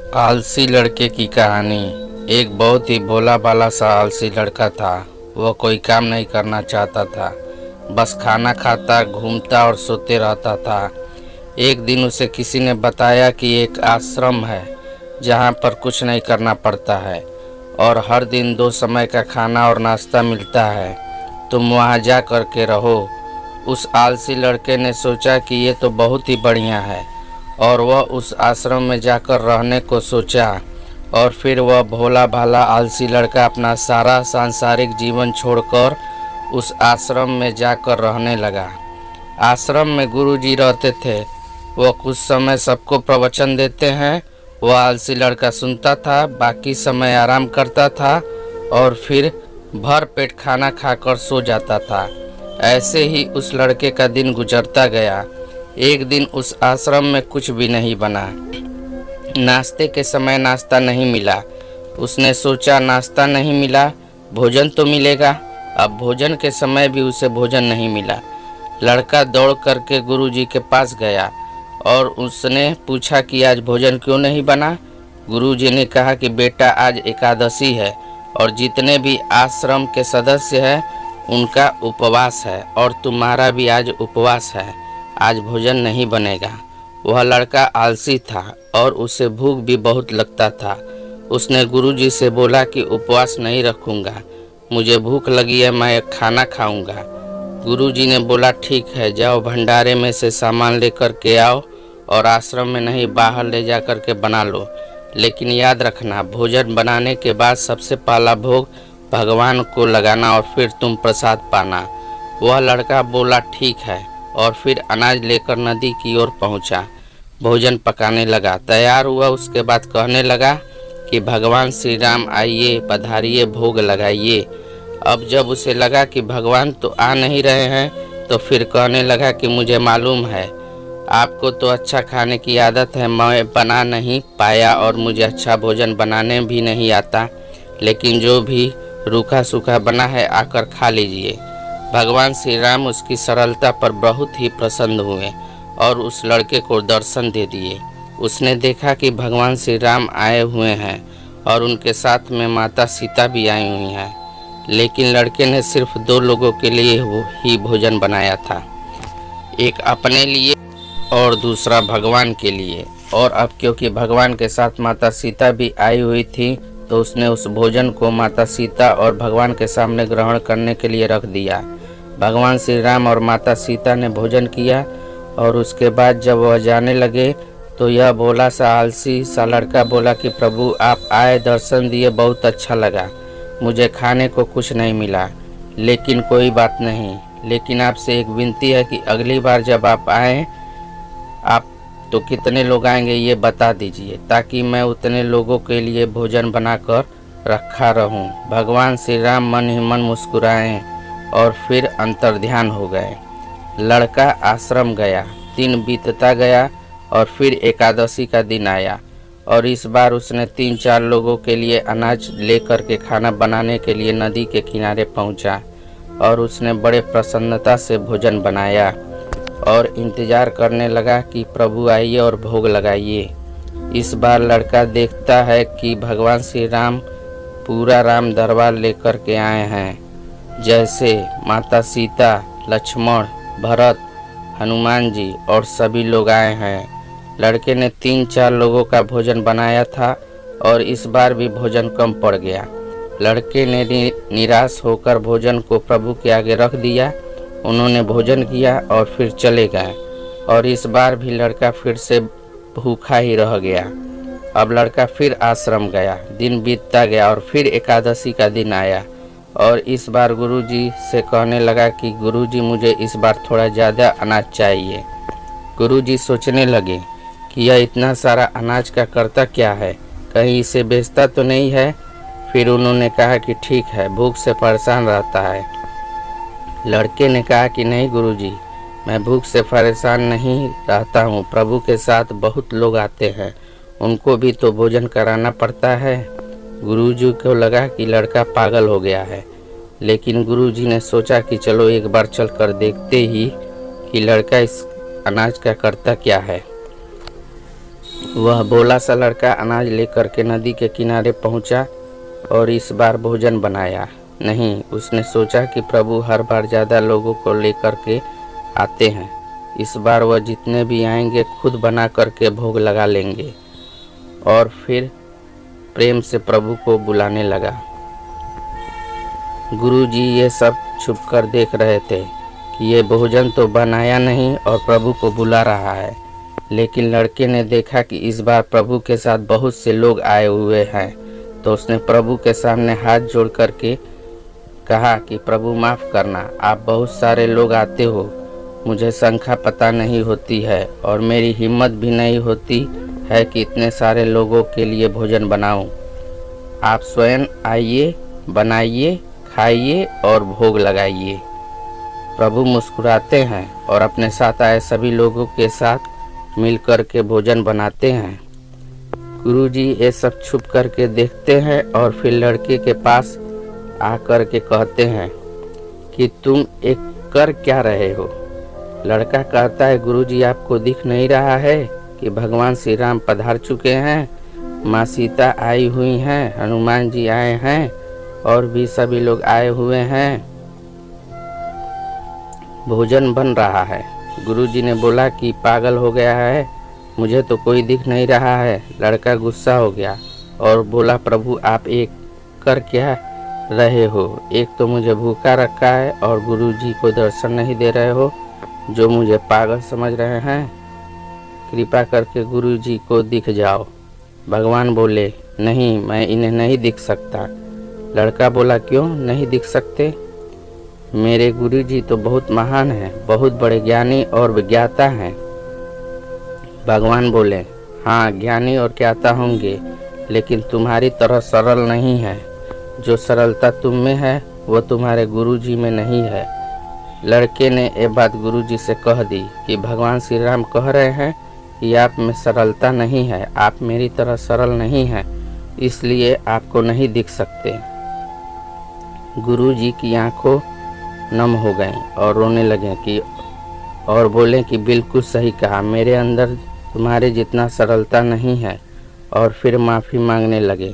आलसी लड़के की कहानी। एक बहुत ही भोला भाला सा आलसी लड़का था। वह कोई काम नहीं करना चाहता था, बस खाना खाता, घूमता और सोते रहता था। एक दिन उसे किसी ने बताया कि एक आश्रम है जहाँ पर कुछ नहीं करना पड़ता है और हर दिन 2 समय का खाना और नाश्ता मिलता है। तुम वहाँ जा कर के रहो। उस आलसी लड़के ने सोचा कि ये तो बहुत ही बढ़िया है और वह उस आश्रम में जाकर रहने को सोचा। और फिर वह भोला भाला आलसी लड़का अपना सारा सांसारिक जीवन छोड़कर उस आश्रम में जाकर रहने लगा। आश्रम में गुरुजी रहते थे। वह कुछ समय सबको प्रवचन देते हैं। वह आलसी लड़का सुनता था, बाकी समय आराम करता था और फिर भर पेट खाना खाकर सो जाता था। ऐसे ही उस लड़के का दिन गुजरता गया। एक दिन उस आश्रम में कुछ भी नहीं बना। नाश्ते के समय नाश्ता नहीं मिला। उसने सोचा नाश्ता नहीं मिला, भोजन तो मिलेगा। अब भोजन के समय भी उसे भोजन नहीं मिला। लड़का दौड़ करके गुरुजी के पास गया और उसने पूछा कि आज भोजन क्यों नहीं बना। गुरुजी ने कहा कि बेटा आज एकादशी है और जितने भी आश्रम के सदस्य हैं उनका उपवास है और तुम्हारा भी आज उपवास है, आज भोजन नहीं बनेगा। वह लड़का आलसी था और उसे भूख भी बहुत लगता था। उसने गुरुजी से बोला कि उपवास नहीं रखूंगा, मुझे भूख लगी है, मैं खाना खाऊंगा। गुरुजी ने बोला ठीक है, जाओ भंडारे में से सामान लेकर के आओ और आश्रम में नहीं बाहर ले जा कर के बना लो, लेकिन याद रखना भोजन बनाने के बाद सबसे पहला भोग भगवान को लगाना और फिर तुम प्रसाद पाना। वह लड़का बोला ठीक है और फिर अनाज लेकर नदी की ओर पहुंचा। भोजन पकाने लगा, तैयार हुआ। उसके बाद कहने लगा कि भगवान श्री राम आइए, पधारिए, भोग लगाइए। अब जब उसे लगा कि भगवान तो आ नहीं रहे हैं तो फिर कहने लगा कि मुझे मालूम है आपको तो अच्छा खाने की आदत है, मैं बना नहीं पाया और मुझे अच्छा भोजन बनाने भी नहीं आता, लेकिन जो भी रूखा सूखा बना है आकर खा लीजिए। भगवान श्री राम उसकी सरलता पर बहुत ही प्रसन्न हुए और उस लड़के को दर्शन दे दिए। उसने देखा कि भगवान श्री राम आए हुए हैं और उनके साथ में माता सीता भी आई हुई हैं, लेकिन लड़के ने सिर्फ 2 लोगों के लिए ही भोजन बनाया था, एक अपने लिए और दूसरा भगवान के लिए। और अब क्योंकि भगवान के साथ माता सीता भी आई हुई थी तो उसने उस भोजन को माता सीता और भगवान के सामने ग्रहण करने के लिए रख दिया। भगवान श्री राम और माता सीता ने भोजन किया और उसके बाद जब वह जाने लगे तो यह भोला सा आलसी सा लड़का बोला कि प्रभु आप आए, दर्शन दिए, बहुत अच्छा लगा, मुझे खाने को कुछ नहीं मिला, लेकिन कोई बात नहीं, लेकिन आपसे एक विनती है कि अगली बार जब आप आए आप तो कितने लोग आएंगे ये बता दीजिए ताकि मैं उतने लोगों के लिए भोजन बनाकर रखा रहूं। भगवान श्री राम मन ही मन मुस्कुराए और फिर अंतर्ध्यान हो गए। लड़का आश्रम गया, दिन बीतता गया और फिर एकादशी का दिन आया और इस बार उसने 3-4 लोगों के लिए अनाज लेकर के खाना बनाने के लिए नदी के किनारे पहुंचा और उसने बड़े प्रसन्नता से भोजन बनाया और इंतजार करने लगा कि प्रभु आइए और भोग लगाइए। इस बार लड़का देखता है कि भगवान श्री राम पूरा राम दरबार लेकर के आए हैं, जैसे माता सीता, लक्ष्मण, भरत, हनुमान जी और सभी लोग आए हैं। लड़के ने 3-4 लोगों का भोजन बनाया था और इस बार भी भोजन कम पड़ गया। लड़के ने निराश होकर भोजन को प्रभु के आगे रख दिया। उन्होंने भोजन किया और फिर चले गए और इस बार भी लड़का फिर से भूखा ही रह गया। अब लड़का फिर आश्रम गया, दिन बीतता गया और फिर एकादशी का दिन आया और इस बार गुरुजी से कहने लगा कि गुरुजी मुझे इस बार थोड़ा ज़्यादा अनाज चाहिए। गुरुजी सोचने लगे कि यह इतना सारा अनाज का करता क्या है, कहीं इसे बेचता तो नहीं है। फिर उन्होंने कहा कि ठीक है, भूख से परेशान रहता है। लड़के ने कहा कि नहीं गुरुजी, मैं भूख से परेशान नहीं रहता हूँ, प्रभु के साथ बहुत लोग आते हैं, उनको भी तो भोजन कराना पड़ता है। गुरुजी को लगा कि लड़का पागल हो गया है, लेकिन गुरुजी ने सोचा कि चलो एक बार चल कर देखते ही कि लड़का इस अनाज का करता क्या है। वह भोला सा लड़का अनाज लेकर के नदी के किनारे पहुंचा और इस बार भोजन बनाया नहीं। उसने सोचा कि प्रभु हर बार ज़्यादा लोगों को लेकर के आते हैं, इस बार वह जितने भी आएंगे खुद बना करके भोग लगा लेंगे। और फिर प्रेम से प्रभु को बुलाने लगा। गुरुजी ये सब छुपकर देख रहे थे कि ये भोजन तो बनाया नहीं और प्रभु को बुला रहा है। लेकिन लड़के ने देखा कि इस बार प्रभु के साथ बहुत से लोग आए हुए हैं, तो उसने प्रभु के सामने हाथ जोड़ करके कहा कि प्रभु माफ़ करना, आप बहुत सारे लोग आते हो, मुझे संख्या पता नहीं होती है और मेरी हिम्मत भी नहीं होती है कि इतने सारे लोगों के लिए भोजन बनाऊं। आप स्वयं आइए, बनाइए, खाइए और भोग लगाइए। प्रभु मुस्कुराते हैं और अपने साथ आए सभी लोगों के साथ मिलकर के भोजन बनाते हैं। गुरुजी ये सब छुप करके देखते हैं और फिर लड़के के पास आकर के कहते हैं कि तुम एक कर क्या रहे हो। लड़का कहता है, गुरुजी आपको दिख नहीं रहा है कि भगवान श्री राम पधार चुके हैं, माँ सीता आई हुई हैं, हनुमान जी आए हैं और भी सभी लोग आए हुए हैं, भोजन बन रहा है। गुरुजी ने बोला कि पागल हो गया है, मुझे तो कोई दिख नहीं रहा है। लड़का गुस्सा हो गया और बोला, प्रभु आप एक कर क्या रहे हो, एक तो मुझे भूखा रखा है और गुरुजी को दर्शन नहीं दे रहे हो, जो मुझे पागल समझ रहे हैं। कृपा करके गुरुजी को दिख जाओ। भगवान बोले, नहीं, मैं इन्हें नहीं दिख सकता। लड़का बोला, क्यों नहीं दिख सकते? मेरे गुरुजी तो बहुत महान हैं, बहुत बड़े ज्ञानी और विज्ञाता हैं। भगवान बोले, हाँ ज्ञानी और ज्ञाता होंगे, लेकिन तुम्हारी तरह सरल नहीं है। जो सरलता तुम में है वो तुम्हारे गुरुजी में नहीं है। लड़के ने ये बात गुरुजी से कह दी कि भगवान श्री राम कह रहे हैं कि आप में सरलता नहीं है, आप मेरी तरह सरल नहीं हैं, इसलिए आपको नहीं दिख सकते। गुरुजी की आंखों नम हो गईं और रोने लगे कि और बोले कि बिल्कुल सही कहा, मेरे अंदर तुम्हारे जितना सरलता नहीं है। और फिर माफ़ी मांगने लगे।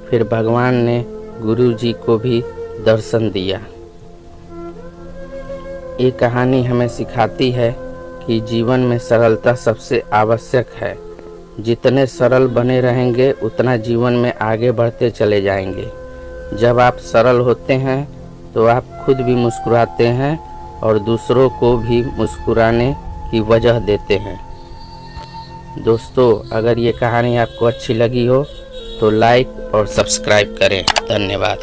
फिर भगवान ने गुरुजी को भी दर्शन दिया। ये कहानी हमें सिखाती है कि जीवन में सरलता सबसे आवश्यक है। जितने सरल बने रहेंगे उतना जीवन में आगे बढ़ते चले जाएंगे। जब आप सरल होते हैं तो आप खुद भी मुस्कुराते हैं और दूसरों को भी मुस्कुराने की वजह देते हैं। दोस्तों, अगर ये कहानी आपको अच्छी लगी हो तो लाइक और सब्सक्राइब करें। धन्यवाद।